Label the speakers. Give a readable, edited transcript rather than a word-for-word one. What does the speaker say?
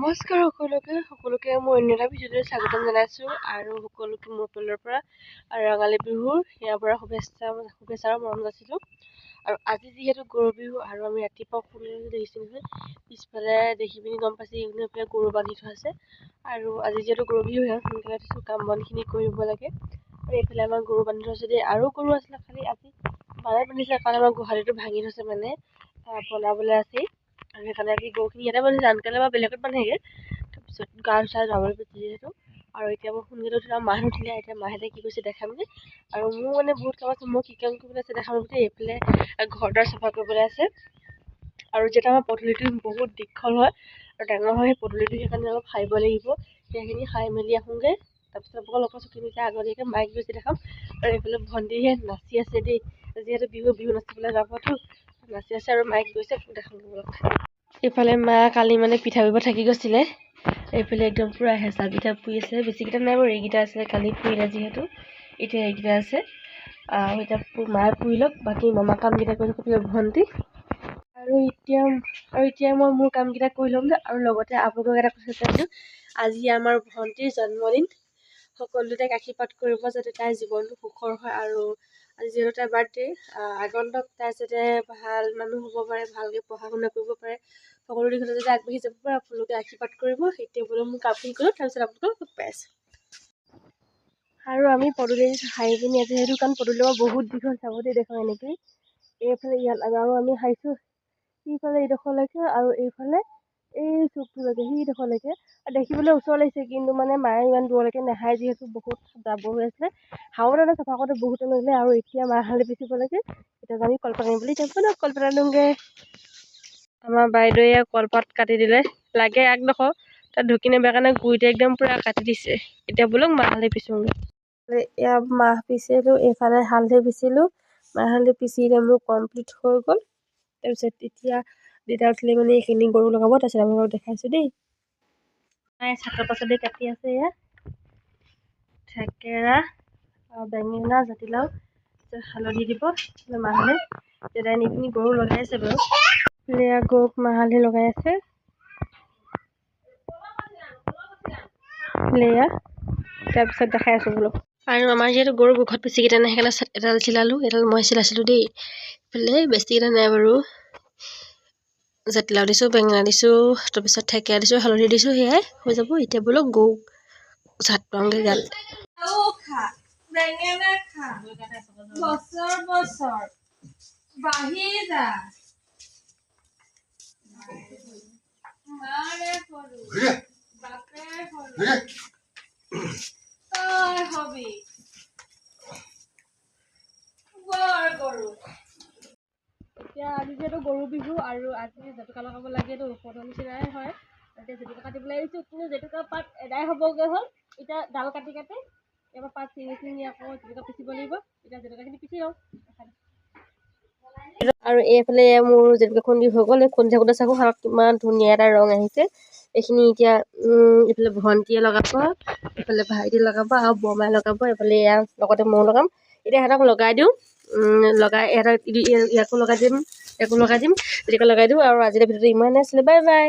Speaker 1: নমস্কাৰ সকলোকে মই অন্য এটা ভিডিঅ'লৈ স্বাগতম জনাইছোঁ আৰু সকলোকে মোৰ ফালৰ পৰা ৰঙালী বিহুৰ ইয়াৰ পৰা শুভেচ্ছা আৰু মৰম যাচিলোঁ। আৰু আজি যিহেতু গৰু বিহু আৰু আমি ৰাতিপুৱা শুনি দেখিছোঁ নহয় পিছফালে দেখি পিনি গম পাইছে এইফালে গৰু বান্ধি থোৱা আছে। আৰু আজি যিহেতু গৰু বিহু সোনকালে উঠিছোঁ, কাম বনখিনি কৰিব লাগে। আৰু এইফালে আমাৰ গৰু বান্ধি থোৱা আছে দেই, আৰু গৰু আছিলে খালি আজি মায়ে বান্ধিছে কাৰণ আমাৰ গোহালিটো ভাঙি থৈছে মানে বনাবলৈ আছেই। আৰু সেইকাৰণে আজি গৰুখিনি ইয়াতে বান্ধিছে, আনকালে বা বেলেগত বান্ধেগৈ। তাৰপিছত গা চা ধুবলৈ যিহেতু আৰু এতিয়া মই সোনকালে উঠিলোঁ, মাহে উঠিলে এতিয়া মাহেঁতে কি কৰিছে দেখামগৈ। আৰু মোৰ মানে বহুত কাম আছে, মই কি কাম কৰিবলৈ আছে দেখাম বুলি এইফালে ঘৰ দুৱাৰ চাফা কৰিবলৈ আছে। আৰু যিহেতু আমাৰ পদূলিটো বহুত দীঘল হয় আৰু ডাঙৰ হয়, সেই পদূলিটো সেইকাৰণে অলপ সাৰিব লাগিব। সেইখিনি সাৰি মেলি আহোঁগৈ। তাৰপিছত আপোনালোকৰ লগৰ চকীকেইটা আগতীয়াকৈ মাইক গৈছে দেখাম। আৰু এইফালে ভণ্টিহে নাচি আছে দেই, যিহেতু বিহু নাচিবলৈ যাবতো নাচি আছে আৰু মাইক গৈছে দেখাম। এইফালে মা কালি মানে পিঠাগুড়ি থাকি গৈছিলে, এইফালে একদম পূৰা হেঁচা পিঠা পুৰি আছে। বেছিকেইটা নাই বাৰু, এইকেইটা আছিলে কালি পুৰিলে যিহেতু এতিয়া এইকেইটা আছে। এতিয়া মায়ে পুৰি লওক, বাকী মামা কামকেইটা কৰি থাকিলে ভণ্টি। আৰু এতিয়া মই মোৰ কামকেইটা কৰি ল'ম যে, আৰু লগতে আপোনালোকক এটা কথা কৈছোঁ, আজি আমাৰ ভণ্টিৰ জন্মদিন। সকলোতে তাইক আশীৰ্বাদ কৰিব যাতে তাইৰ জীৱনটো সুখৰ হয়। আৰু আজি যিহেতু তাইৰ বাৰ্থডে, আগন্তুক তাই যাতে ভাল মানুহ হ'ব পাৰে, ভালকৈ পঢ়া শুনা কৰিব পাৰে, সকলো দিশতে যাতে আগবাঢ়ি যাব পাৰে, আপোনালোকে আশীৰ্বাদ কৰিব। এতিয়া বোলো মোৰ কামখিনি কৰোঁ, তাৰপিছত আপোনালোকক লগ পাই আছোঁ। আৰু আমি পদূলি সাৰি পিনি আজি সেইটো কাৰণ পদূলি বহুত দীঘল চাব দেই, দেখোঁ এনেকৈ এইফালে ইয়াত আৰু আমি সাৰিছোঁ সিফালে এইডোখৰলৈকে আৰু এইফালে এই চুকটোলৈকে সিডোখৰলৈকে। দেখিবলৈ ওচৰ লাগিছে, কিন্তু মানে মায়ে ইমান দূৰলৈকে নাহায় যিহেতু বহুত যাব হৈ আছিলে। হাওড়ালৈ চাফা কৰোঁতে বহুতে লাগিলে আৰু এতিয়া মাহ হালধি পিচিব লাগে। এতিয়া আমি কলপাত আনিম বুলি কলপাত আনোগৈ। আমাৰ বাইদেৱে কলপাত কাটি দিলে, লাগে আগডোখৰ তাত ঢুকি নাপায় কাৰণে গুৰিতে একদম পূৰা কাটি দিছে। এতিয়া বোলক মাহ হালধি পিছোঁগৈ। এয়া মাহ পিচিলোঁ, এইফালে হালধি পিচিলোঁ। মাহ হালধি পিচি এতিয়া মোৰ কমপ্লিট হৈ গ'ল। তাৰপিছত এতিয়া দেউতা উঠিলে মানে এইখিনি গৰু লগাব, তাৰপিছত আপোনালোকক দেখাইছোঁ দেই। মায়ে শাকৰ পাচলি কাটি আছে, এয়া থেকেৰা, বেঙেনা, জাতিলাও, হালধি দিব মাহ হালধি। দেউতাই নি পিনি গৰু লগাই আছে বাৰু, এয়া গৰুক মাহ হালধি লগাই আছে। তাৰপিছত দেখাই আছোঁ বোলো। আৰু আমাৰ যিহেতু গৰু গোঘৰত বেছিকেইটা নাই, সেইকাৰণে এডাল চিলালোঁ, এডাল মই চিলাইছিলোঁ দেই। এইফালে বেছিকেইটা নাই বাৰু, জাতিলাও দিছোঁ, বেঙেনা দিছোঁ, তাৰপিছত থেকেৰা দিছোঁ, হালধি দিছোঁ, সেয়াই হৈ যাব। এতিয়া বোলো গৰুক চাট পাওঁগৈ গাত। এতিয়া আজি যিহেতু গৰু বিহু আৰু আজি জেতুকা লগাব লাগেতো, ওপৰৰ নিচিনাই হয়। এতিয়া জেতুকা কাটিবলৈ আহিছোঁ, কিন্তু জেতুকা পাত এদাই হ'বগৈ হ'ল। এতিয়া ডাল কাটি এবাৰ পাত চিঙি আকৌ জেতুকা পিচিব লাগিব। এতিয়া জেতুকাখিনি পিচি লওঁ। আৰু এইফালে মোৰ জেতুকা খুন্দি হৈ গ'ল। খুন্দি থাকোঁতে চাকো হাতত কিমান ধুনীয়া এটা ৰং আহিছে। এইখিনি এতিয়া এইফালে ভণ্টিয়ে লগাব, এইফালে ভাইটি লগাব আৰু বৰমাই লগাব, এইফালে লগতে ময়ো লগাম। এতিয়া সিহঁতক লগাই দিওঁ, লগাই ইহঁতক ইয়াকো লগাই দিম, জেতুকা লগাই দিওঁ। আৰু আজিৰ ভিডিঅ'টো ইমানেই আছিলে, বাই বাই।